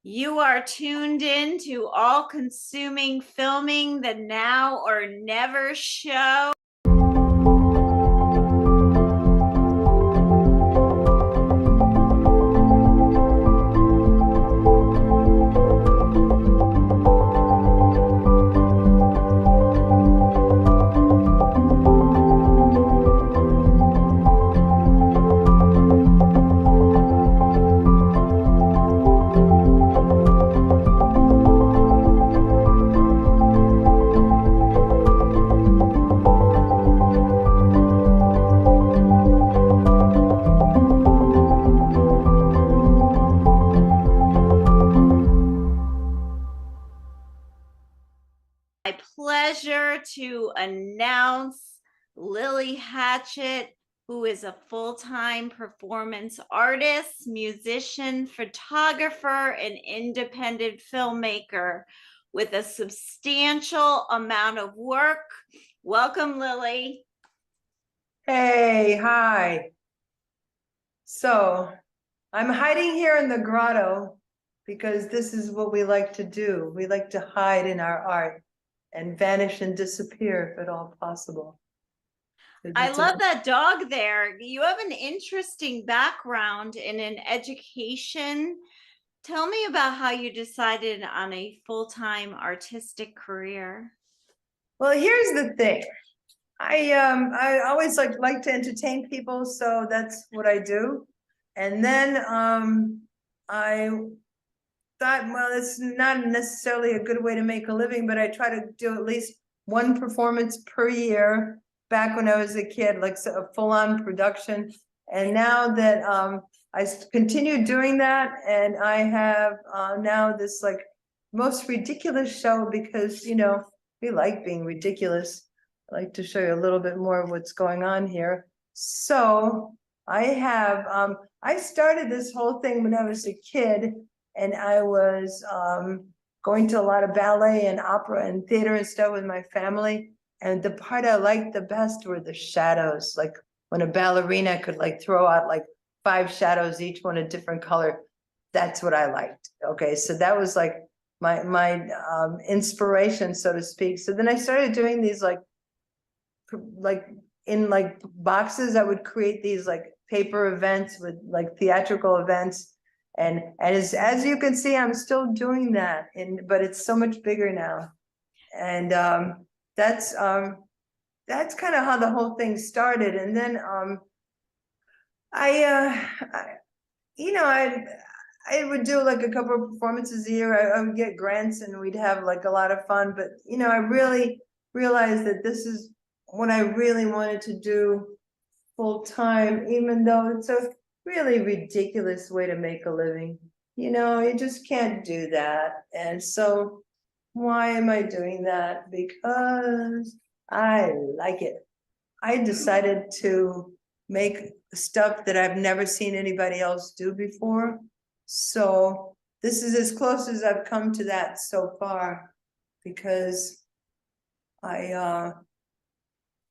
You are tuned in to All Consuming Filming, the Now or Never show. My pleasure to announce LilyHatchett, who is a full-time performance artist, musician, photographer, and independent filmmaker with a substantial amount of work. Welcome, Lily. Hey, hi. So I'm hiding here in the grotto because this is what we like to do. We like to hide in our art and vanish and disappear if at all possible. I love that dog there. You have an interesting background in an education. Tell me about how you decided on a full-time artistic career. Well, here's the thing. I always like to entertain people, so that's what I do. And then I thought, well, it's not necessarily a good way to make a living, but I try to do at least one performance per year back when I was a kid, like a full-on production. And now that I continue doing that, and I have now this like most ridiculous show because, you know, we like being ridiculous. I'd like to show you a little bit more of what's going on here. So I have, I started this whole thing when I was a kid, and I was going to a lot of ballet and opera and theater and stuff with my family. And the part I liked the best were the shadows, like when a ballerina could like throw out like 5 shadows, each one a different color. That's what I liked. Okay, so that was like my inspiration, so to speak. So then I started doing these like in like boxes. I would create these like paper events with like theatrical events. And as you can see, I'm still doing that, but it's so much bigger now. And that's kind of how the whole thing started. And then I would do like a couple of performances a year. I would get grants and we'd have like a lot of fun. But you know, I really realized that this is what I really wanted to do full time, even though it's a really ridiculous way to make a living. You know, you just can't do that. And so why am I doing that? Because I like it. I decided to make stuff that I've never seen anybody else do before. So this is as close as I've come to that so far, because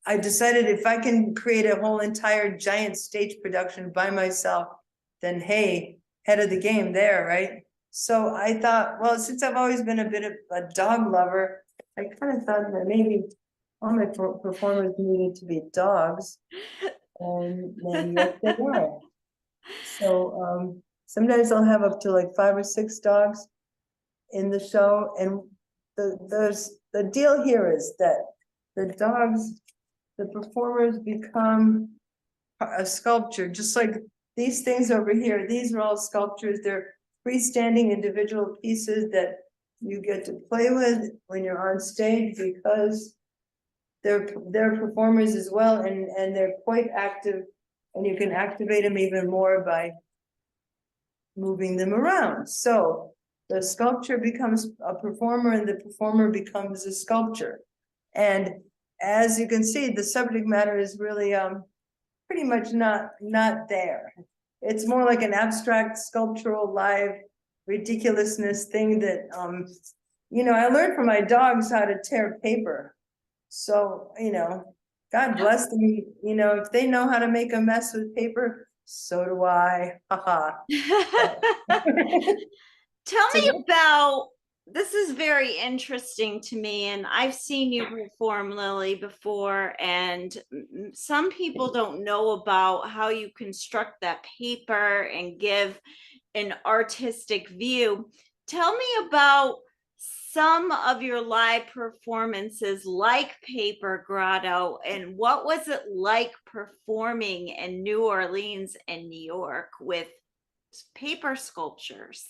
I decided if I can create a whole entire giant stage production by myself, then hey, head of the game there, right? So I thought, well, since I've always been a bit of a dog lover, I kind of thought that maybe all my performers needed to be dogs, and yes, they are. So sometimes I'll have up to like 5 or 6 dogs in the show, and the deal here is that the dogs, the performers become a sculpture, just like these things over here. These are all sculptures. They're freestanding individual pieces that you get to play with when you're on stage, because they're performers as well, and they're quite active, and you can activate them even more by moving them around. So the sculpture becomes a performer, and the performer becomes a sculpture. And as you can see, the subject matter is really pretty much not there. It's more like an abstract sculptural live ridiculousness thing that you know, I learned from my dogs how to tear paper. So, you know, God bless them. You know, if they know how to make a mess with paper, so do I. Haha. Tell So me about this is very interesting to me, and I've seen you perform, Lily, before, and some people don't know about how you construct that paper and give an artistic view. Tell me about some of your live performances like Paper Grotto, and what was it like performing in New Orleans and New York with paper sculptures?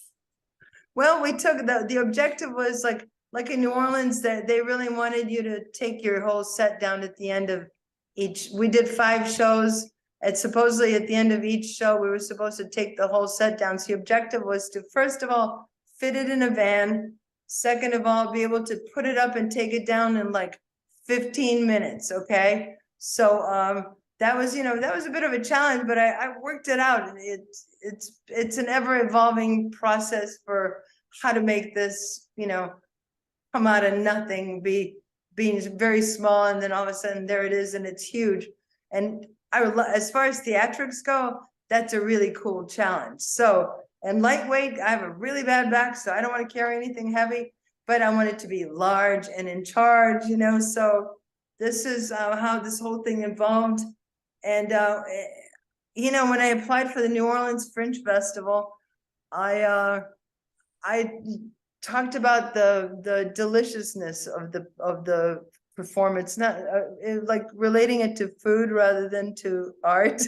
well, we took the objective was like in New Orleans that they really wanted you to take your whole set down at the end of each. We did 5 shows. And supposedly at the end of each show, we were supposed to take the whole set down. So the objective was to, first of all, fit it in a van. Second of all, be able to put it up and take it down in like 15 minutes. Okay. So that was, that was a bit of a challenge, but I worked it out. And it's an ever evolving process for how to make this, come out of nothing, being very small, and then all of a sudden there it is, and it's huge. And as far as theatrics go, that's a really cool challenge. So, and lightweight, I have a really bad back, so I don't want to carry anything heavy, but I want it to be large and in charge, so this is how this whole thing evolved. And when I applied for the New Orleans Fringe Festival, I talked about the deliciousness of the performance, not like relating it to food rather than to art.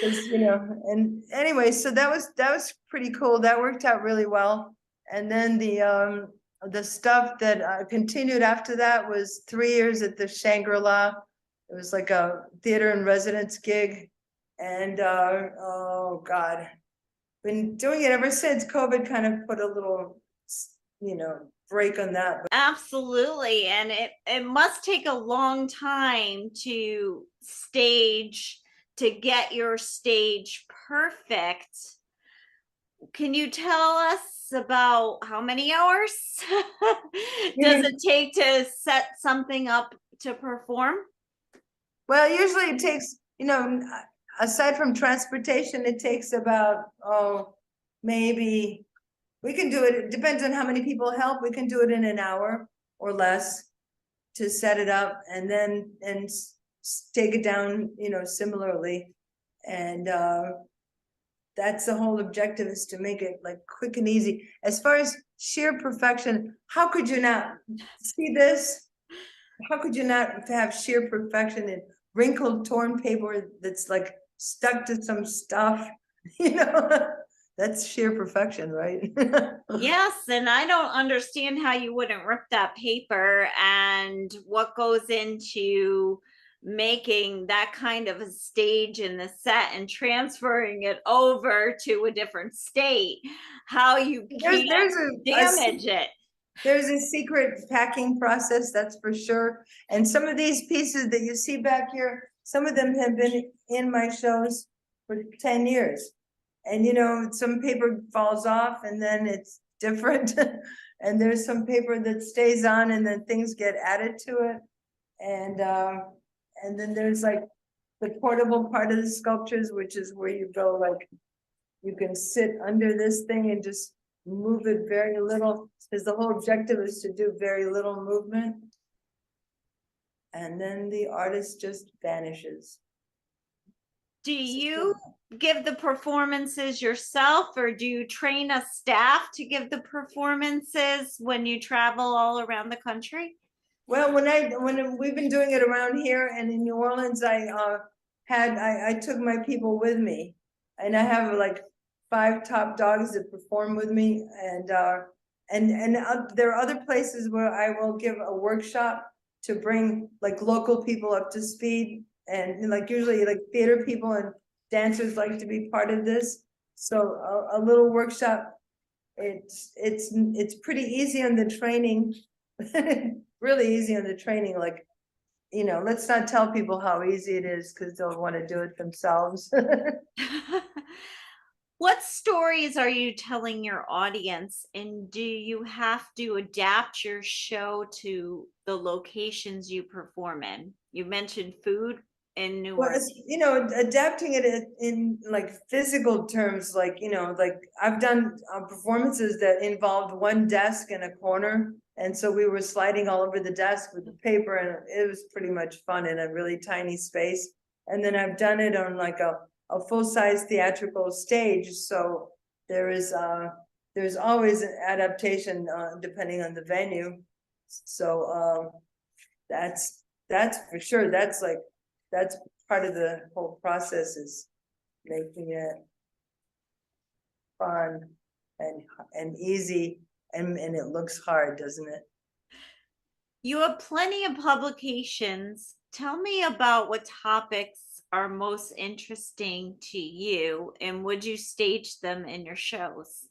And anyway, so that was pretty cool. That worked out really well. And then the stuff that continued after that was 3 years at the Shangri-La. It was like a theater in residence gig. And oh God, been doing it ever since. COVID kind of put a little, break on that. Absolutely. And it must take a long time to stage, to get your stage perfect. Can you tell us about how many hours does it take to set something up to perform? Well, usually it takes, aside from transportation, it takes about, maybe, we can do it, it depends on how many people help, we can do it in an hour or less to set it up, and then, take it down, similarly. And that's the whole objective, is to make it like quick and easy. As far as sheer perfection, how could you not see this? How could you not have sheer perfection in wrinkled, torn paper that's like stuck to some stuff? That's sheer perfection, right? Yes, and I don't understand how you wouldn't rip that paper, and what goes into making that kind of a stage in the set and transferring it over to a different state, how you There's can't there's damage it. there's a secret packing process, that's for sure. And some of these pieces that you see back here, some of them have been in my shows for 10 years. And some paper falls off and then it's different. And there's some paper that stays on and then things get added to it. And then there's like the portable part of the sculptures, which is where you go, like, you can sit under this thing and just move it very little, because the whole objective is to do very little movement. And then the artist just vanishes. Do you give the performances yourself, or do you train a staff to give the performances when you travel all around the country? Well, when we've been doing it around here and in New Orleans, I took my people with me, and I have like 5 top dogs that perform with me, and there are other places where I will give a workshop to bring like local people up to speed, and like usually like theater people and dancers like to be part of this. So a little workshop. It's pretty easy on the training. Really easy on the training, like, let's not tell people how easy it is, because they'll want to do it themselves. What stories are you telling your audience, and do you have to adapt your show to the locations you perform in? You mentioned food. in New Well, Orleans? it's, you know, adapting it in like physical terms, like, you know, like I've done performances that involved one desk in a corner. And so we were sliding all over the desk with the paper, and it was pretty much fun in a really tiny space. And then I've done it on like a full-size theatrical stage. So there is there's always an adaptation depending on the venue. So that's for sure. That's part of the whole process, is making it fun and easy, and it looks hard, doesn't it? You have plenty of publications. Tell me about what topics are most interesting to you, and would you stage them in your shows?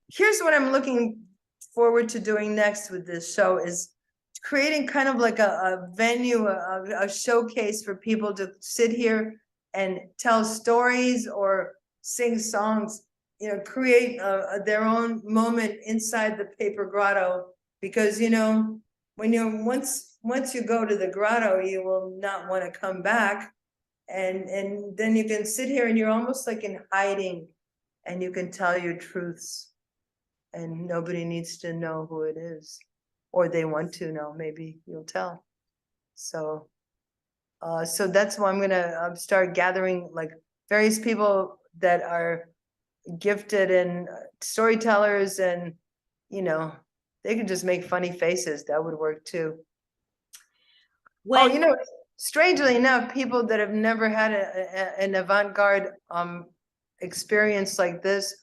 Here's what I'm looking forward to doing next with this show, is creating kind of like a venue, a showcase for people to sit here and tell stories or sing songs, you know, create their own moment inside the paper grotto. Because, you know, when you once you go to the grotto, you will not want to come back. And then you can sit here and you're almost like in hiding, and you can tell your truths, and nobody needs to know who it is, or they want to know, maybe you'll tell. So so that's why I'm gonna start gathering like various people that are gifted and storytellers, and you know, they can just make funny faces. That would work too. Oh, you know, strangely enough, people that have never had an avant-garde experience like this,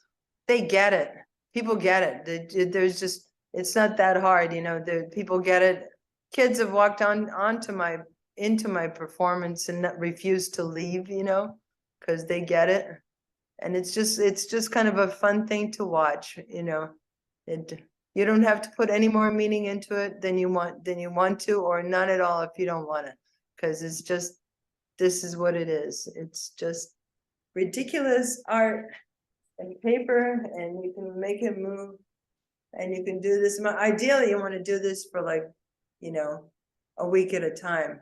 they get it. People get it. There's just, it's not that hard, you know. The people get it. Kids have walked into my performance and not refused to leave, you know, because they get it. And it's just kind of a fun thing to watch, you know. You don't have to put any more meaning into it than you want to, or none at all if you don't want it, because it's just, this is what it is. It's just ridiculous art and paper, and you can make it move, and you can do this. Ideally, you want to do this for like, you know, a week at a time.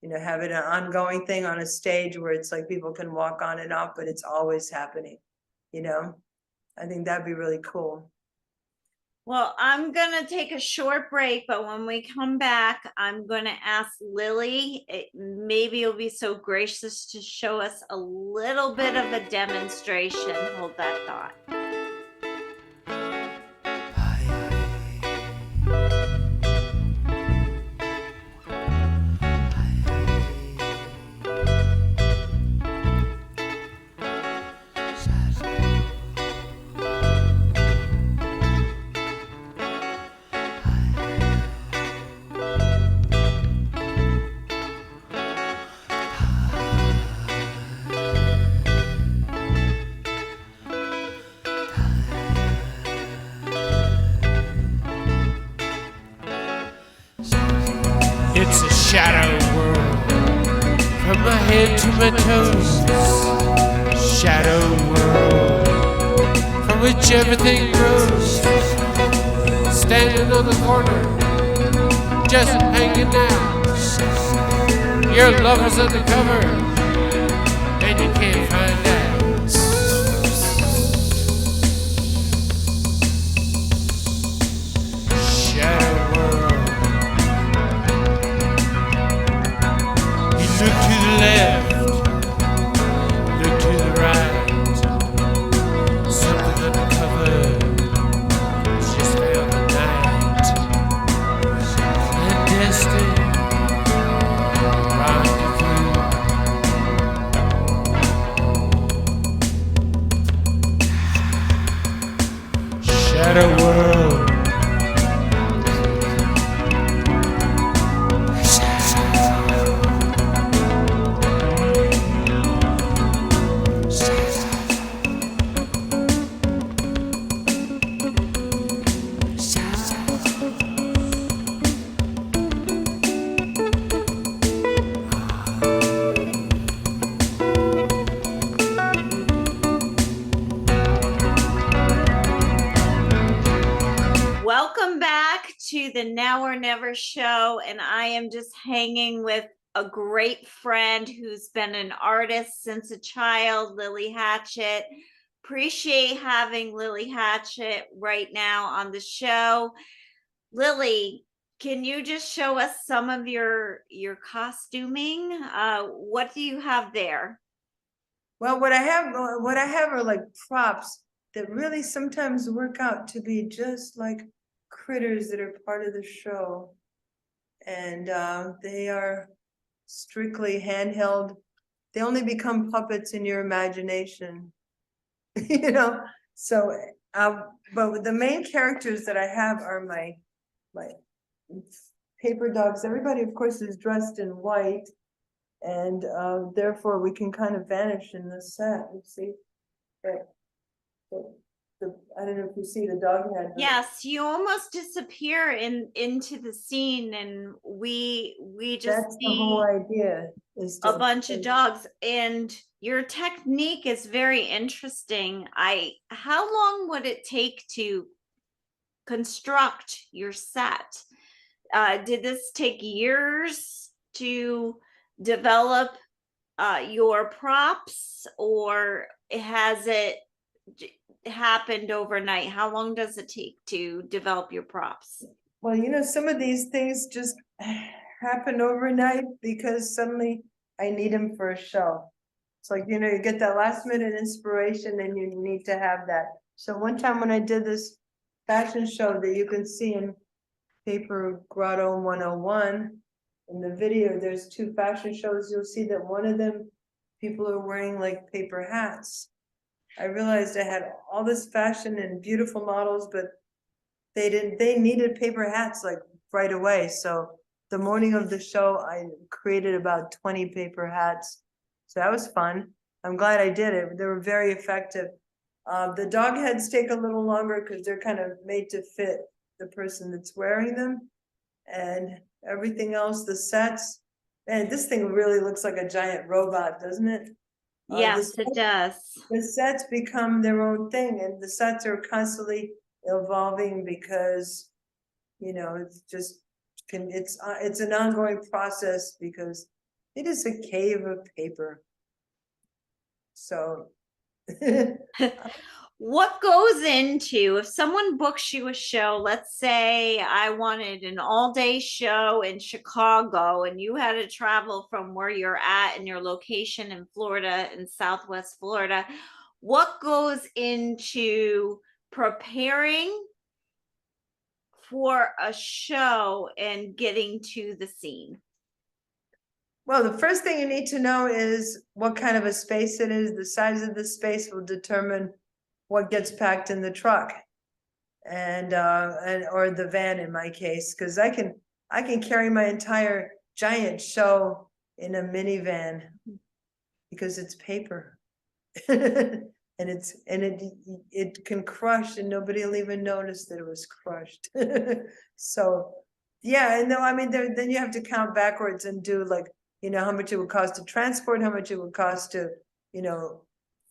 You know, have it an ongoing thing on a stage where it's like people can walk on and off, but it's always happening. You know, I think that'd be really cool. Well, I'm going to take a short break, but when we come back, I'm going to ask Lily, maybe you'll be so gracious to show us a little bit of a demonstration. Hold that thought. It's a shadow world, from my head to my toes. Shadow world, from which everything grows. Standing on the corner, just hanging out. Your lover's undercover, and you can't find out. Look to the left, look to the right. Something undercover just found the night. And destined rendezvous. Shadow world. Welcome back to the Now or Never show, and I am just hanging with a great friend who's been an artist since a child, LilyHatchett. Appreciate having LilyHatchett right now on the show. Lily, can you just show us some of your costuming? What do you have there? Well, what I have are like props that really sometimes work out to be just like critters that are part of the show. And they are strictly handheld. They only become puppets in your imagination. You know, so but the main characters that I have are my paper dogs. Everybody, of course, is dressed in white, and therefore we can kind of vanish in the set. You see, but I don't know if you see the dog head. Yes, you almost disappear into the scene, and we just That's the see whole idea. Is a to bunch of dogs. And your technique is very interesting. How long would it take to construct your set? Did this take years to develop your props, or has it happened overnight? How long does it take to develop your props? Well, some of these things just happen overnight because suddenly I need them for a show. It's like, you get that last minute inspiration and you need to have that. So one time when I did this fashion show that you can see in Paper Grotto 101, in the video, there's 2 fashion shows. You'll see that one of them, people are wearing like paper hats. I realized I had all this fashion and beautiful models, but they needed paper hats like right away. So the morning of the show, I created about 20 paper hats. So that was fun. I'm glad I did it. They were very effective. The dog heads take a little longer because they're kind of made to fit the person that's wearing them. And everything else, the sets, and this thing really looks like a giant robot, doesn't it? Yes, it does. The sets become their own thing, and the sets are constantly evolving because, it's just it's an ongoing process because it is a cave of paper. So What goes into, if someone books you a show, let's say I wanted an all-day show in Chicago and you had to travel from where you're at and your location in Florida, in Southwest Florida, what goes into preparing for a show and getting to the scene? well, the first thing you need to know is what kind of a space it is. The size of the space will determine what gets packed in the truck and or the van in my case, because I can carry my entire giant show in a minivan because it's paper. And it can crush and nobody will even notice that it was crushed. So yeah, and I mean then you have to count backwards and do like, how much it would cost to transport, how much it would cost to,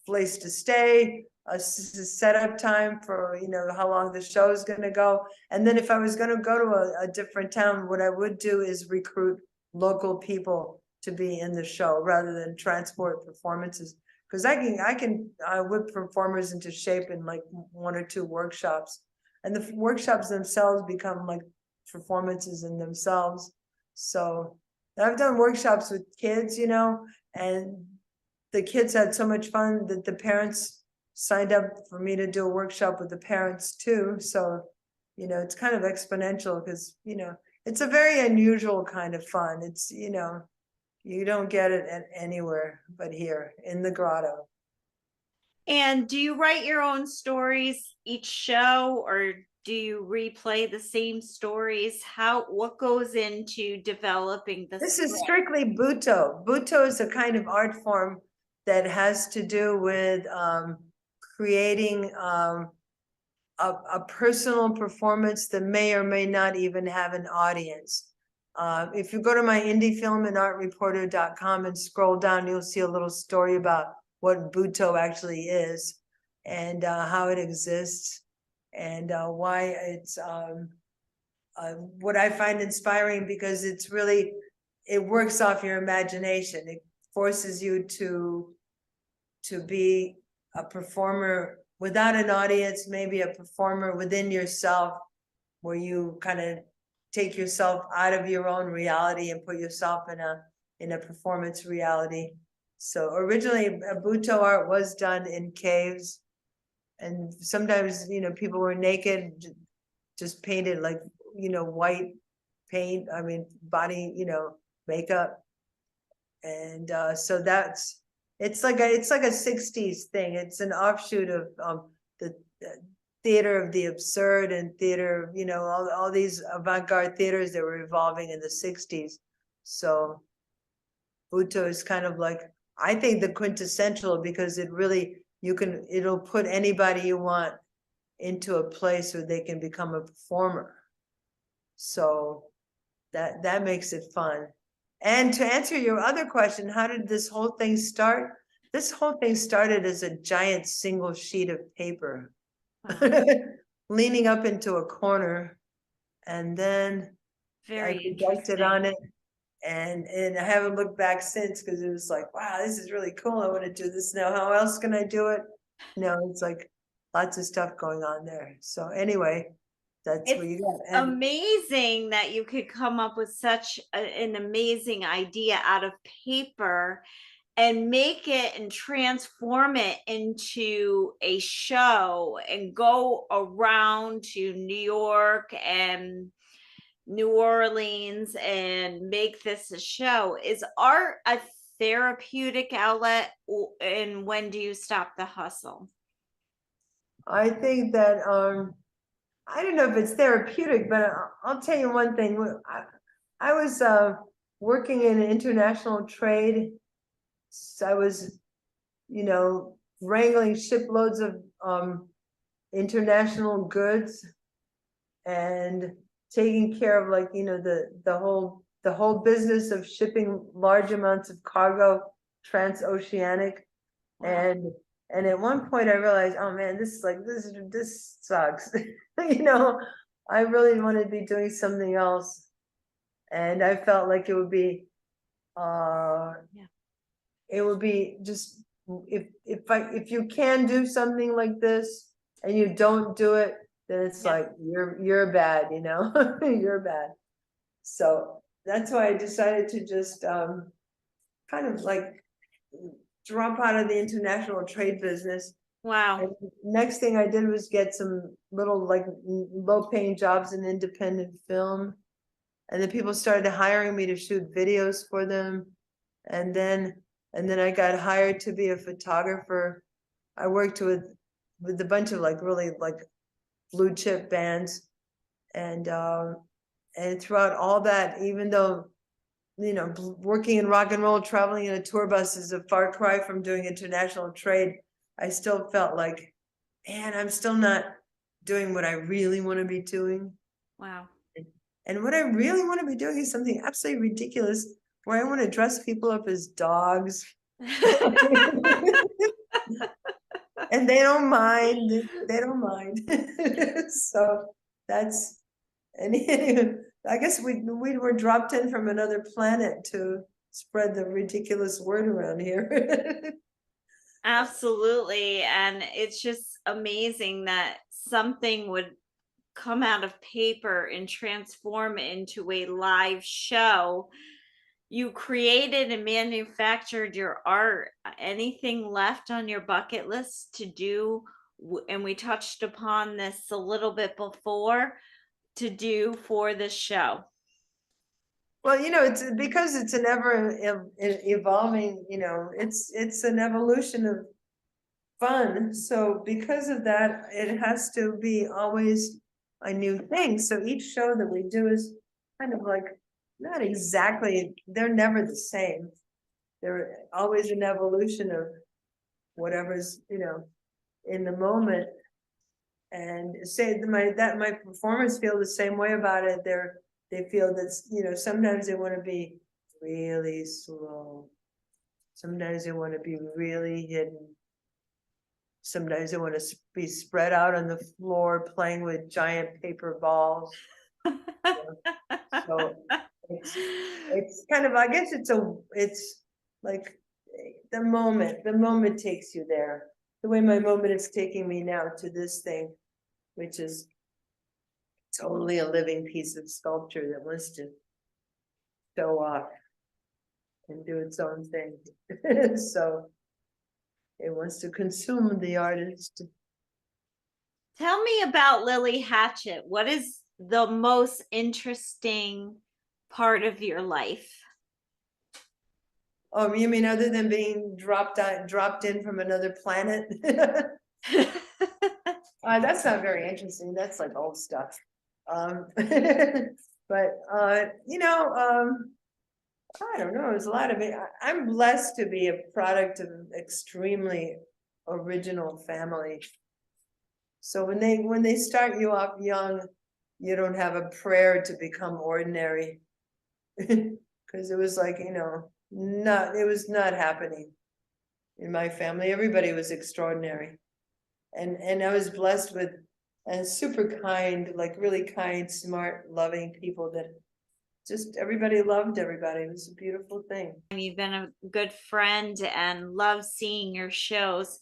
place to stay, a setup time for, how long the show is going to go. And then if I was going to go to a different town, what I would do is recruit local people to be in the show rather than transport performances. Because I can whip performers into shape in like 1 or 2 workshops. And the workshops themselves become like performances in themselves. So I've done workshops with kids, and the kids had so much fun that the parents signed up for me to do a workshop with the parents too. So, it's kind of exponential because, it's a very unusual kind of fun. It's, you don't get it anywhere but here in the grotto. And do you write your own stories each show, or do you replay the same stories? What goes into developing the This script? is strictly Buto. Buto is a kind of art form that has to do with creating a personal performance that may or may not even have an audience. If you go to my indie film and artreporter.com and scroll down, you'll see a little story about what Buto actually is and how it exists and why it's what I find inspiring, because it's really it works off your imagination. It forces you to be a performer without an audience, maybe a performer within yourself, where you kind of take yourself out of your own reality and put yourself in a performance reality. So originally, Buto art was done in caves, and sometimes, you know, people were naked, just painted like, you know, white paint, I mean, body, you know, makeup. And so it's like a 60s thing. It's an offshoot of the theater of the absurd and theater, you know, all these avant-garde theaters that were evolving in the 60s. So Buto is kind of like, I think, the quintessential, because it really, it'll put anybody you want into a place where they can become a performer. So that makes it fun. And to answer your other question, how did this whole thing start? This whole thing started as a giant single sheet of paper, leaning up into a corner, and then I projected on it, and I haven't looked back since, because it was like, wow, this is really cool. I want to do this now. How else can I do it? No, it's like lots of stuff going on there. So anyway, that's what you got. And amazing that you could come up with such an amazing idea out of paper and make it and transform it into a show and go around to New York and New Orleans and make this a show. Is art a therapeutic outlet, and when do you stop the hustle? I think that I don't know if it's therapeutic, but I'll tell you one thing. I was working in international trade. So I was, you know, wrangling shiploads of international goods and taking care of, like, you know, the whole business of shipping large amounts of cargo transoceanic. And at one point I realized, oh man, this sucks. You know, I really want to be doing something else. And I felt like it would be it would be just, if you can do something like this and you don't do it, then it's like you're bad, you know. You're bad. So that's why I decided to just kind of like drop out of the international trade business. Wow. And next thing I did was get some little, like, low-paying jobs in independent film, and then people started hiring me to shoot videos for them, and then I got hired to be a photographer. I worked with a bunch of, like, really, like, blue chip bands, and throughout all that, even though, you know, working in rock and roll, traveling in a tour bus is a far cry from doing international trade, I still felt like, man, I'm still not doing what I really want to be doing. Wow. And what I really want to be doing is something absolutely ridiculous, where I want to dress people up as dogs. And they don't mind. They don't mind. So that's, and I guess we were dropped in from another planet to spread the ridiculous word around here. Absolutely. And it's just amazing that something would come out of paper and transform into a live show. You created and manufactured your art. Anything left on your bucket list to do? And we touched upon this a little bit before, to do for this show. Well, you know, it's because it's an ever evolving, you know, it's an evolution of fun. So because of that, it has to be always a new thing. So each show that we do is kind of like, not exactly, they're never the same. They're always an evolution of whatever's, you know, in the moment. And say my performers feel the same way about it. They feel that, you know, sometimes they want to be really slow. Sometimes they want to be really hidden. Sometimes they want to be spread out on the floor playing with giant paper balls. So It's kind of, I guess it's like the moment takes you there. The way my moment is taking me now to this thing, which is totally a living piece of sculpture that wants to show off and do its own thing. So it wants to consume the artist. Tell me about LilyHatchett. What is the most interesting part of your life? Oh, you mean other than being dropped in from another planet? That's not very interesting. That's like old stuff. But I don't know. There's a lot of it. I'm blessed to be a product of an extremely original family. So when they start you off young, you don't have a prayer to become ordinary, because it was like, it was not happening in my family. Everybody was extraordinary, and I was blessed with super kind, like really kind, smart, loving people that just everybody loved everybody. It was a beautiful thing. You've been a good friend and love seeing your shows.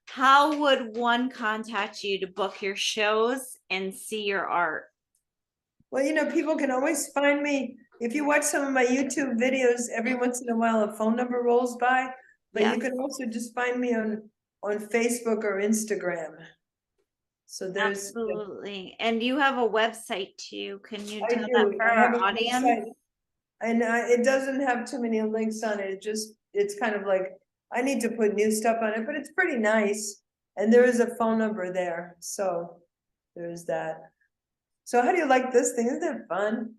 How would one contact you to book your shows and see your art? Well, people can always find me. If you watch some of my YouTube videos, every once in a while a phone number rolls by, but Yes. you can also just find me on Facebook or Instagram. So there's Absolutely. And you have a website too. Can you I tell do. that for I have our a audience? website, and it doesn't have too many links on it. It's kind of like I need to put new stuff on it, but it's pretty nice. And there is a phone number there, so there's that. So how do you like this thing? Isn't it fun?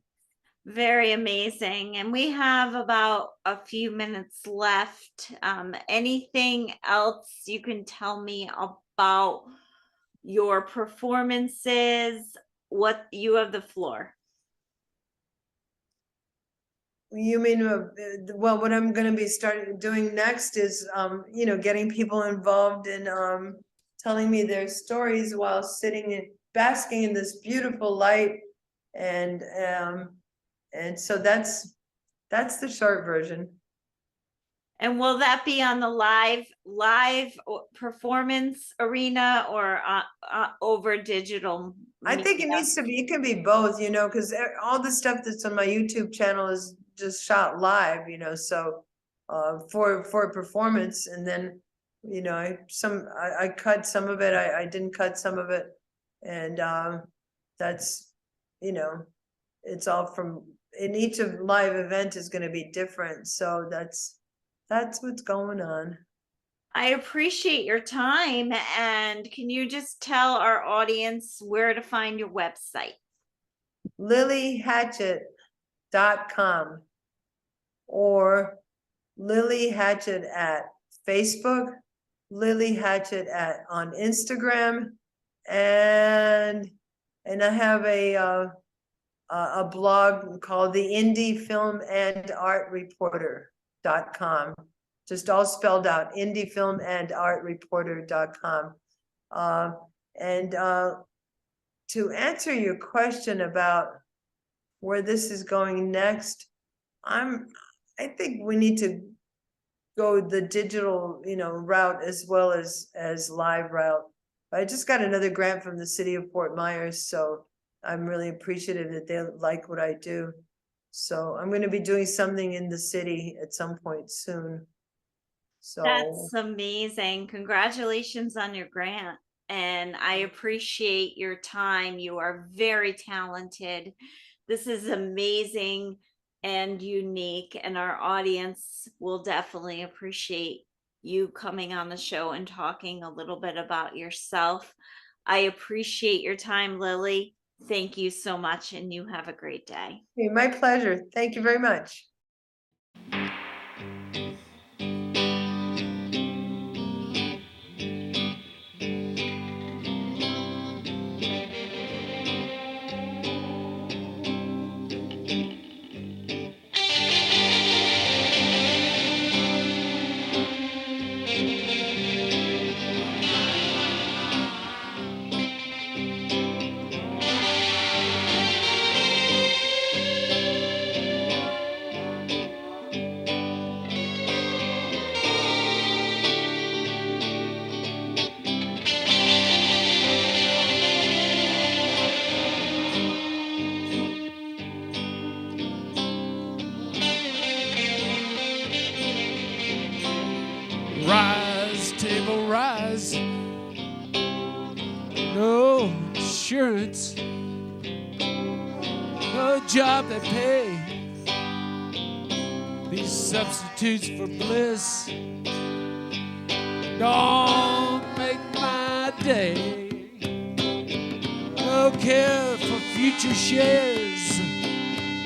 Very amazing. And we have about a few minutes left. Anything else you can tell me about your performances? What you have the floor. You mean, well, what I'm gonna be doing next is, getting people involved in, telling me their stories while basking in this beautiful light. And so that's the short version. And will that be on the live performance arena or over digital? I think it media? needs to be, it can be both, because all the stuff that's on my YouTube channel is just shot live, so for performance. And then, I cut some of it, I didn't cut some of it. And that's, it's all from, in each of live event is gonna be different. So that's what's going on. I appreciate your time. And can you just tell our audience where to find your website? LilyHatchett.com or LilyHatchett at Facebook, LilyHatchett on Instagram, and I have a blog called the Indie Film and Art Reporter.com. Just all spelled out, Indie Film and Art Reporter.com. And to answer your question about where this is going next, I think we need to go the digital, route as well as live route. I just got another grant from the city of Fort Myers, so I'm really appreciative that they like what I do. So I'm going to be doing something in the city at some point soon. So that's amazing. Congratulations on your grant. And I appreciate your time. You are very talented. This is amazing and unique, and our audience will definitely appreciate you coming on the show and talking a little bit about yourself. I appreciate your time, Lily. Thank you so much, and you have a great day. my pleasure. Thank you very much. insurance, no job that pay. These substitutes for bliss don't make my day. No care for future shares,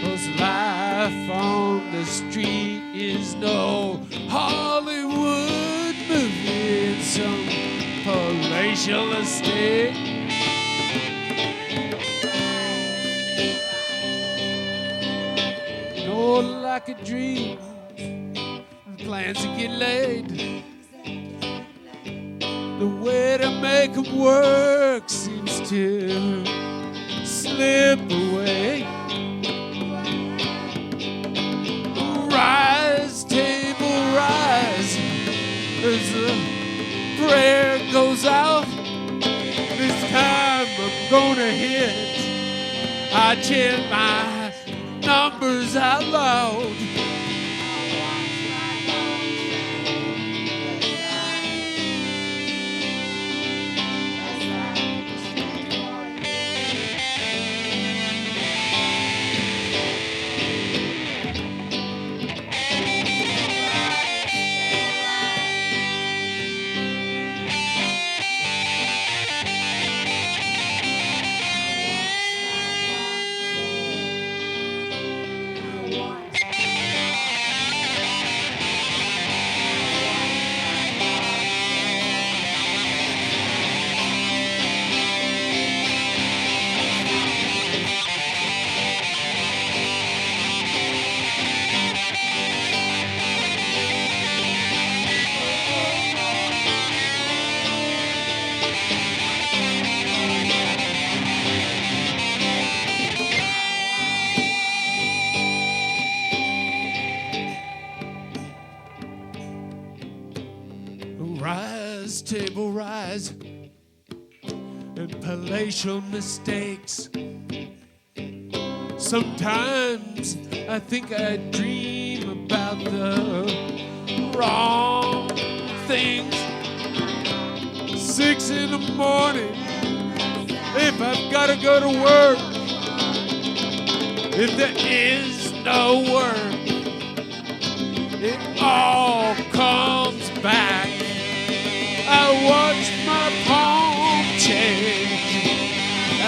'cause life on the street is no Hollywood movie. It's some palatial estate. No, like a dream, plans to get laid. The way to make 'em work seems to slip away. Rise, table, rise, as the prayer goes out. This time I'm gonna hit. I chant my numbers out loud. Rise, table, rise, and palatial mistakes. Sometimes I think I dream about the wrong things. 6 in the morning, if I've gotta go to work, if there is no work, it all comes back. I watch my palm change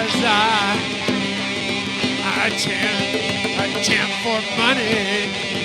as I chant for money.